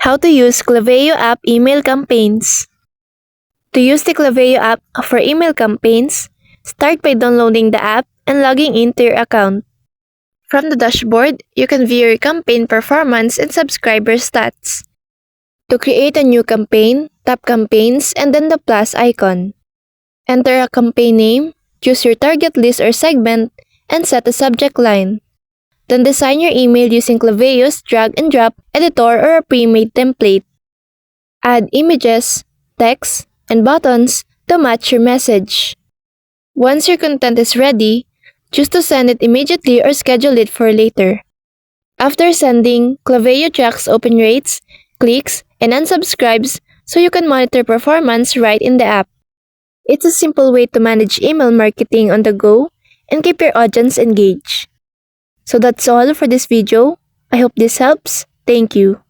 How to use Klaviyo app email campaigns. To use the Klaviyo app for email campaigns, start by downloading the app and logging into your account. From the dashboard, you can view your campaign performance and subscriber stats. To create a new campaign, tap Campaigns and then the plus icon. Enter a campaign name, choose your target list or segment, and set a subject line. Then design your email using Klaviyo's drag and drop editor or a pre-made template. Add images, text, and buttons to match your message. Once your content is ready, choose to send it immediately or schedule it for later. After sending, Klaviyo tracks open rates, clicks, and unsubscribes so you can monitor performance right in the app. It's a simple way to manage email marketing on the go and keep your audience engaged. So that's all for this video. I hope this helps. Thank you.